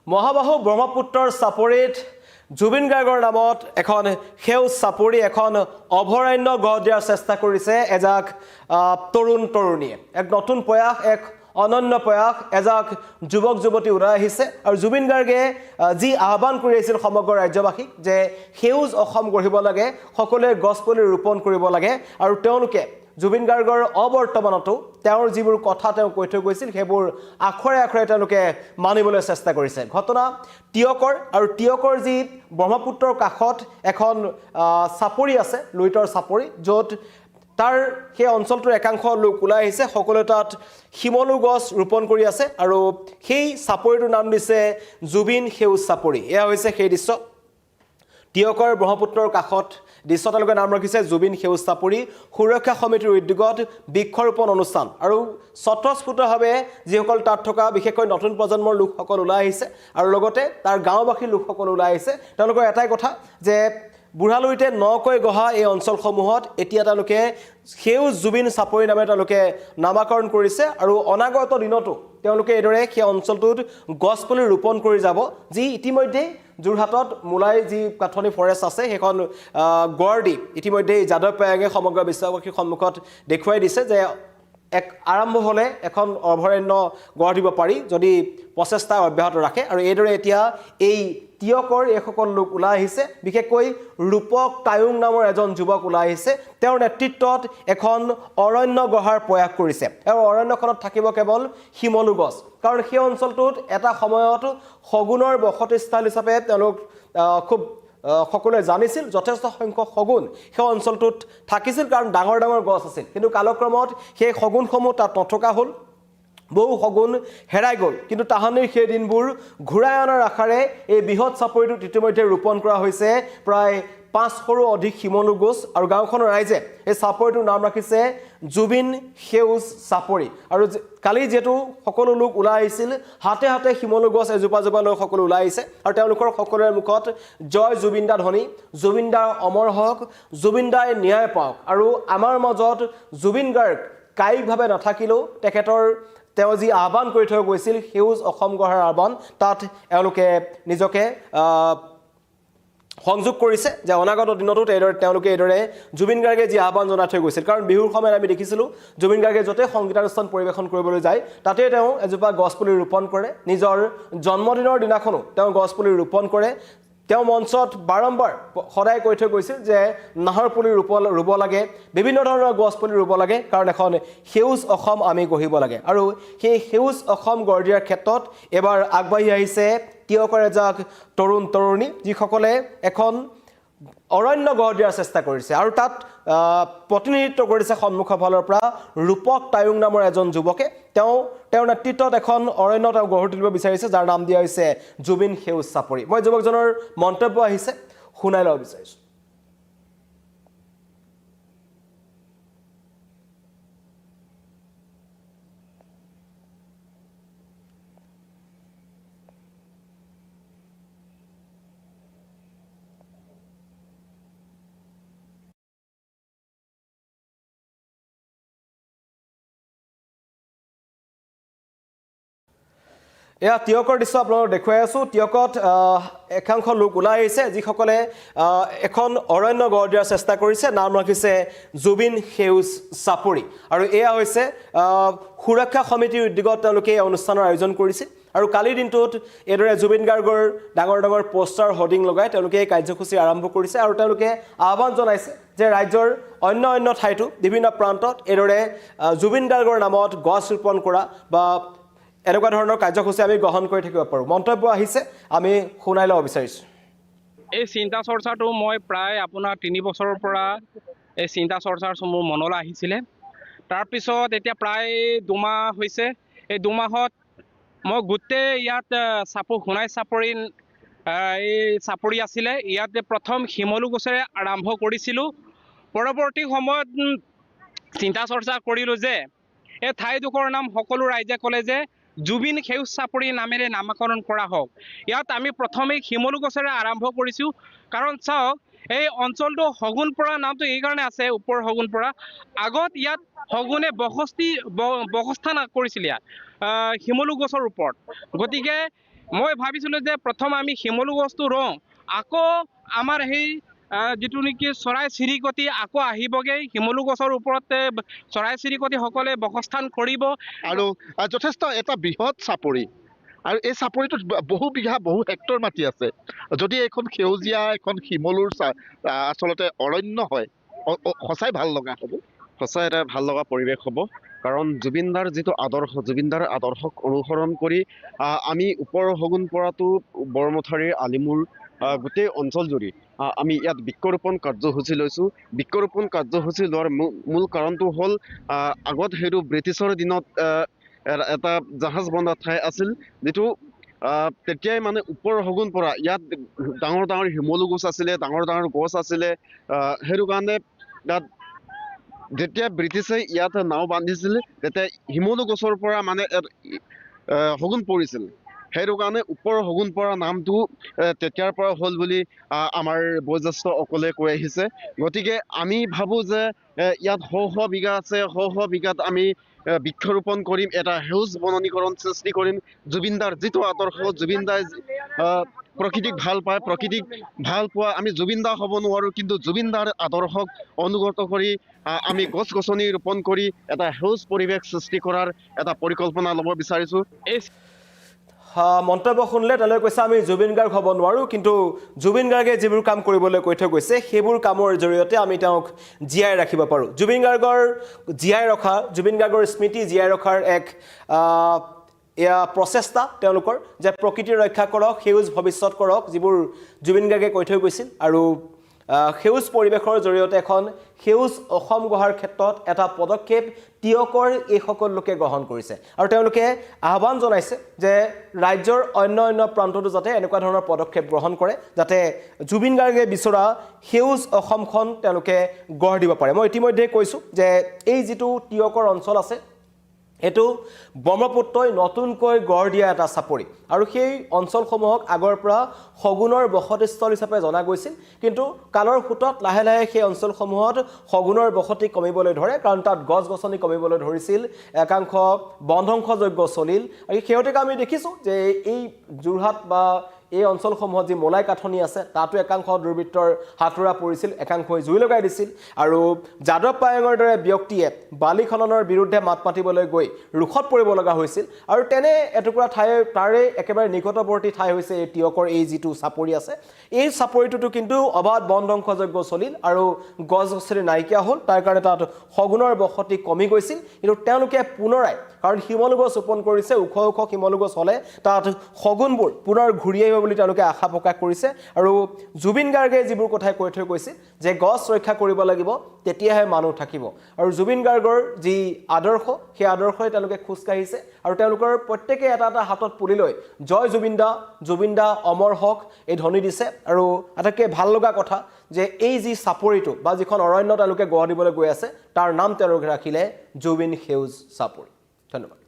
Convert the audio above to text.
মহাবাহু ব্ৰহ্মপুত্ৰৰ চাপৰিত জুবিন গাৰ্গৰ নামত এখন সেউজ চাপৰি এখন অভয়াৰণ্য গঢ় দিয়াৰ চেষ্টা কৰিছে এজাক তৰুণ তৰুণীয়ে এক নতুন প্ৰয়াস এক অনন্য প্ৰয়াস এজাক যুৱক যুৱতী ওলাই আহিছে আৰু জুবিন গাৰ্গে যি আহ্বান কৰি আছিল সমগ্ৰ ৰাজ্যবাসীক যে সেউজ অসম গঢ়িব লাগে সকলোৱে গছপুলি ৰোপণ কৰিব লাগে আৰু তেওঁলোকে জুবিন গাৰ্গৰ অবৰ্তমানতো তেওঁৰ যিবোৰ কথা তেওঁ কৈ থৈ গৈছিল সেইবোৰ আখৰে আখৰে তেওঁলোকে মানিবলৈ চেষ্টা কৰিছে ঘটনা টিয়কৰ আৰু টিয়কৰ যি ব্ৰহ্মপুত্ৰৰ কাষত এখন চাপৰি আছে লুইতৰ চাপৰি য'ত তাৰ সেই অঞ্চলটোৰ একাংশ লোক ওলাই আহিছে সকলোৱে তাত শিমলু গছ ৰোপণ কৰি আছে আৰু সেই চাপৰিটোৰ নাম দিছে জুবিন সেউজ চাপৰি এয়া হৈছে সেই দৃশ্য টিয়কৰ ব্ৰহ্মপুত্ৰৰ কাষত দৃশ্য তেওঁলোকে নাম ৰাখিছে জুবিন সেউজ চাপৰি সুৰক্ষা সমিতিৰ উদ্যোগত বৃক্ষৰোপণ অনুষ্ঠান আৰু স্বতঃস্ফূৰ্তভাৱে যিসকল তাত থকা বিশেষকৈ নতুন প্ৰজন্মৰ লোকসকল ওলাই আহিছে আৰু লগতে তাৰ গাঁওবাসীৰ লোকসকল ওলাই আহিছে তেওঁলোকৰ এটাই কথা যে বুঢ়ালুইতে নকৈ গঢ়া এই অঞ্চলসমূহত এতিয়া তেওঁলোকে সেউজ জুবিন চাপৰি নামে তেওঁলোকে নামাকৰণ কৰিছে আৰু অনাগত দিনতো তেওঁলোকে এইদৰে সেই অঞ্চলটোত গছপুলি ৰোপণ কৰি যাব যি ইতিমধ্যে যোৰহাটত মোলাই যি কাঠনি ফৰেষ্ট আছে সেইখন গড় দি ইতিমধ্যে যাদৱ পায়াঙে সমগ্ৰ বিশ্ববাসীৰ সন্মুখত দেখুৱাই দিছে যে এক আৰম্ভ হ'লে এখন অভয়াৰণ্য গঢ় দিব পাৰি যদি প্ৰচেষ্টা অব্যাহত ৰাখে আৰু এইদৰে এতিয়া এই টিয়কৰ এইসকল লোক ওলাই আহিছে বিশেষকৈ ৰূপক টায়ুং নামৰ এজন যুৱক ওলাই আহিছে তেওঁৰ নেতৃত্বত এখন অৰণ্য গঢ়াৰ প্ৰয়াস কৰিছে আৰু অৰণ্যখনত থাকিব কেৱল শিমলু গছ কাৰণ সেই অঞ্চলটোত এটা সময়ত শগুনৰ বসতিস্থল হিচাপে তেওঁলোক খুব সকলোৱে জানিছিল যথেষ্ট সংখ্যক শগুন সেই অঞ্চলটোত থাকিছিল কাৰণ ডাঙৰ ডাঙৰ গছ আছিল কিন্তু কালক্ৰমত সেই শগুনসমূহ তাত নথকা হ'ল বহু শগুন হেৰাই গ'ল কিন্তু তাহানিৰ সেই দিনবোৰ ঘূৰাই অনাৰ আশাৰে এই বৃহৎ চাপৰিটোত ইতিমধ্যে ৰোপণ কৰা হৈছে প্ৰায় 500ৰো অধিক শিমলু গছ আৰু গাঁওখনৰ ৰাইজে এই চাপৰিটোৰ নাম ৰাখিছে জুবিন সেউজ চাপৰি আৰু কালি যেটো সকলো লোক ওলাই আহিছিল হাতে হাতে শিমলু গছ এজোপা জোপা লৈ সকলো ওলাই আহিছে আৰু তেওঁলোকৰ সকলোৰে মুখত জয় জুবিনদা ধ্বনি জুবিনদা অমৰ হওক জুবিনদাই ন্যায় পাওক আৰু আমাৰ মাজত জুবিন গাৰ্গ কায়িকভাৱে নাথাকিলেও তেখেতৰ তেওঁ যি আহ্বান কৰি থৈ গৈছিল সেউজ অসম গঢ়াৰ আহ্বান তাত এওঁলোকে নিজকে সংযোগ কৰিছে যে অনাগত দিনতো তেওঁলোকে এইদৰে জুবিন গাৰ্গে যি আহ্বান জনাই থৈ গৈছিল কাৰণ বিহুৰ সময়ত আমি দেখিছিলোঁ জুবিন গাৰ্গে য'তে সংগীতানুষ্ঠান পৰিৱেশন কৰিবলৈ যায় তাতে তেওঁ এজোপা গছপুলি ৰোপণ কৰে নিজৰ জন্মদিনৰ দিনাখনো তেওঁ গছপুলি ৰোপণ কৰে তেওঁ মঞ্চত বাৰম্বাৰ সদায় কৈ থৈ গৈছিল যে নাহৰ পুলি ৰুব লাগে বিভিন্ন ধৰণৰ গছ পুলি ৰুব লাগে কাৰণ এখন সেউজ অসম আমি গঢ়িব লাগে আৰু সেই সেউজ অসম গঢ় দিয়াৰ ক্ষেত্ৰত এবাৰ আগবাঢ়ি আহিছে টিয়কৰ এজাক তৰুণ তৰুণী যিসকলে এখন অৰণ্য গঢ় দিয়াৰ চেষ্টা কৰিছে আৰু তাত প্ৰতিনিধিত্ব কৰিছে সন্মুখৰ ফালৰ পৰা ৰূপক টায়ুং নামৰ এজন যুৱকে তেওঁৰ নেতৃত্বত এখন অৰণ্য তেওঁ গঢ় তুলিব বিচাৰিছে যাৰ নাম দিয়া হৈছে জুবিন সেউজ চাপৰি মই যুৱকজনৰ মন্তব্য আহিছে শুনাই ল'ব বিচাৰিছোঁ এয়া টিয়কৰ দৃশ্য আপোনালোকক দেখুৱাই আছোঁ টিয়কত একাংশ লোক ওলাই আহিছে যিসকলে এখন অৰণ্য গঢ় দিয়াৰ চেষ্টা কৰিছে নাম ৰাখিছে জুবিন সেউজ চাপৰি আৰু এয়া হৈছে সুৰক্ষা সমিতিৰ উদ্যোগত তেওঁলোকে এই অনুষ্ঠানৰ আয়োজন কৰিছিল আৰু কালিৰ দিনটোত এইদৰে জুবিন গাৰ্গৰ ডাঙৰ ডাঙৰ পোষ্টাৰ হোৰ্ডিং লগাই তেওঁলোকে এই কাৰ্যসূচী আৰম্ভ কৰিছে আৰু তেওঁলোকে আহ্বান জনাইছে যে ৰাজ্যৰ অন্য ঠাইতো বিভিন্ন প্ৰান্তত এইদৰে জুবিন গাৰ্গৰ নামত গছ ৰোপণ কৰা বা এনেকুৱা ধৰণৰ কাৰ্যসূচী আমি গ্ৰহণ কৰি থাকিব পাৰোঁ মন্তব্য আহিছে আমি শুনাই ল'ব বিচাৰিছোঁ এই চিন্তা চৰ্চাটো মই প্ৰায় আপোনাৰ 3 বছৰৰ পৰা এই চিন্তা চৰ্চাটো মোৰ মনলৈ আহিছিলে তাৰপিছত এতিয়া প্ৰায় 2 মাহ হৈছে এই 2 মাহত মই গোটেই ইয়াত সোণাই চাপৰি এই চাপৰি আছিলে ইয়াতে প্ৰথম শিমলু গছেৰে আৰম্ভ কৰিছিলোঁ পৰৱৰ্তী সময়ত চিন্তা চৰ্চা কৰিলোঁ যে এই ঠাইডোখৰৰ নাম সকলো ৰাইজে ক'লে যে জুবিন সেউজ চাপৰি নামেৰে নামকৰণ কৰা হওক ইয়াত আমি প্ৰথমে শিমলু গছেৰে আৰম্ভ কৰিছোঁ কাৰণ চাওক এই অঞ্চলটো শগুনপৰা নামটো এই কাৰণে আছে ওপৰ শগুনপৰা আগত ইয়াত শগুনে বসস্থান কৰিছিল ইয়াত শিমলু গছৰ ওপৰত গতিকে মই ভাবিছিলোঁ যে প্ৰথম আমি শিমলু গছটো ৰুওঁ, আকৌ আমাৰ সেই যিটো নেকি চৰাই চিৰিকটি আকৌ আহিবগৈ, শিমলু গছৰ ওপৰতে চৰাই চিৰিকটিসকলে বাসস্থান কৰিব। আৰু যথেষ্ট এটা বৃহৎ চাপৰি, আৰু এই চাপৰিটোত বহু বিঘা বহু হেক্টৰ মাটি আছে। যদি এখন সেউজীয়া এখন শিমলুৰ আচলতে অৰণ্য হয়, সঁচাই ভাল লগা হ'ব। সঁচাই এটা ভাল লগা পৰিৱেশ হ'ব, কাৰণ জুবিনদাৰ যিটো আদৰ্শ, জুবিনদাৰ আদৰ্শক অনুসৰণ কৰি আমি ওপৰ হগুন পৰাটো বৰমথাৰীৰ আলিমূৰ গোটেই অঞ্চলজুৰি আমি ইয়াত বৃক্ষৰোপণ কাৰ্যসূচী লৈছোঁ। বৃক্ষৰোপণ কাৰ্যসূচী লোৱাৰ মূল কাৰণটো হ'ল আগত সেইটো ব্ৰিটিছৰ দিনত এটা জাহাজ বন্ধা ঠাই আছিল, যিটো তেতিয়াই মানে ওপৰ হগুন পৰা ইয়াত ডাঙৰ ডাঙৰ শিমলু গছ আছিলে, ডাঙৰ ডাঙৰ গছ আছিলে। সেইটো কাৰণে তাত যেতিয়া ব্ৰিটিছে ইয়াত নাও বান্ধিছিল, তেতিয়া শিমলু গছৰ পৰা মানে শগুন পৰিছিল। সেইটো কাৰণে ওপৰ শগুন পৰা নামটো তেতিয়াৰ পৰা হ'ল বুলি আমাৰ বয়োজ্যেষ্ঠসকলে কৈ আহিছে। গতিকে আমি ভাবোঁ যে ইয়াত শ বিঘা আছে, শ বিঘাত আমি বৃক্ষৰোপণ কৰিম, এটা সেউজ বননীকৰণ সৃষ্টি কৰিম। জুবিনদাৰ যিটো আদৰ্শ, জুবিনদাই প্ৰকৃতিক ভাল পায়, প্ৰকৃতিক ভাল পোৱা আমি জুবিনদা হ'ব নোৱাৰোঁ, কিন্তু জুবিনদাৰ আদৰ্শক অনুগত কৰি আমি গছ গছনি ৰোপণ কৰি এটা সেউজ পৰিৱেশ সৃষ্টি কৰাৰ এটা পৰিকল্পনা ল'ব বিচাৰিছোঁ। মন্তব্য শুনিলে তেওঁলোকে কৈছে আমি জুবিন গাৰ্গ হ'ব নোৱাৰোঁ, কিন্তু জুবিন গাৰ্গে যিবোৰ কাম কৰিবলৈ কৈ থৈ গৈছে সেইবোৰ কামৰ জৰিয়তে আমি তেওঁক জীয়াই ৰাখিব পাৰোঁ। জুবিন গাৰ্গৰ স্মৃতি জীয়াই ৰখাৰ এক এয়া প্ৰচেষ্টা তেওঁলোকৰ, যে প্ৰকৃতি ৰক্ষা কৰক, সেউজ ভৱিষ্যত কৰক, যিবোৰ জুবিন গাৰ্গে কৈ থৈ গৈছিল। আৰু সেউজ পৰিৱেশৰ জৰিয়তে এখন সেউজ অসম গঢ়াৰ ক্ষেত্ৰত এটা পদক্ষেপ টিয়কৰ এইসকল লোকে গ্ৰহণ কৰিছে। আৰু তেওঁলোকে আহ্বান জনাইছে যে ৰাজ্যৰ অন্য প্ৰান্ততো যাতে এনেকুৱা ধৰণৰ পদক্ষেপ গ্ৰহণ কৰে, যাতে জুবিন গাৰ্গে বিচৰা সেউজ অসমখন তেওঁলোকে গঢ় দিব পাৰে। মই ইতিমধ্যে কৈছোঁ যে এই যিটো টিয়কৰ অঞ্চল আছে, এইটো ব্ৰহ্মপুত্ৰই নতুনকৈ গঢ় দিয়া এটা চাপৰি, আৰু সেই অঞ্চলসমূহক আগৰ পৰা শগুনৰ বসতিস্থল হিচাপে জনা গৈছিল। কিন্তু কালৰ সোঁতত লাহে লাহে সেই অঞ্চলসমূহত শগুনৰ বসতি কমিবলৈ ধৰে, কাৰণ তাত গছ গছনি কমিবলৈ ধৰিছিল, একাংশ বনধ্বংসযজ্ঞ চলিল। আৰু শেহতীয়াকৈ আমি দেখিছোঁ যে এই যোৰহাট বা এই অঞ্চলসমূহত যি মলাই কাঠনি আছে, তাতো একাংশ দুৰ্বৃত্তৰ হাতোৰা পৰিছিল, একাংশই জুই লগাই দিছিল। আৰু যাদৱ পায়েঙৰ দৰে ব্যক্তিয়ে বালি খননৰ বিৰুদ্ধে মাত মাতিবলৈ গৈ ৰোষত পৰিব লগা হৈছিল। আৰু তেনে এটুকুৰা ঠাই, তাৰে একেবাৰে নিকটৱৰ্তী ঠাই হৈছে এই টিয়কৰ এই যিটো চাপৰি আছে। এই চাপৰিটোতো কিন্তু অবাধ বন ধ্বংসযজ্ঞ চলিল আৰু গছ গছনি নাইকিয়া হ'ল, তাৰ কাৰণে তাত শগুনৰ বসতি কমি গৈছিল। কিন্তু তেওঁলোকে পুনৰাই, কাৰণ শিমলু গছ ৰোপণ কৰিছে, ওখ ওখ শিমলু গছ হ'লে তাত শগুনবোৰ পুনৰ ঘূৰি আহিব বুলি তেওঁলোকে আশা প্ৰকাশ কৰিছে। আৰু জুবিন গাৰ্গে যিবোৰ কথাই কৈ থৈ গৈছিল যে গছ ৰক্ষা কৰিব লাগিব, তেতিয়াহে মানুহ থাকিব। আৰু জুবিন গাৰ্গৰ যি আদৰ্শ, সেই আদৰ্শই তেওঁলোকে খোজকাঢ়িছে। আৰু তেওঁলোকৰ প্ৰত্যেকে এটা এটা হাতত পুলি লৈ জয় জুবিন দা অমৰ হওক এই ধ্বনি দিছে। আৰু আটাইতকৈ ভাল লগা কথা যে এই যি চাপৰিটো বা যিখন অৰণ্য তেওঁলোকে গঢ় দিবলৈ গৈ আছে, তাৰ নাম তেওঁলোকে ৰাখিলে জুবিন সেউজ চাপৰি। ধন্যবাদ।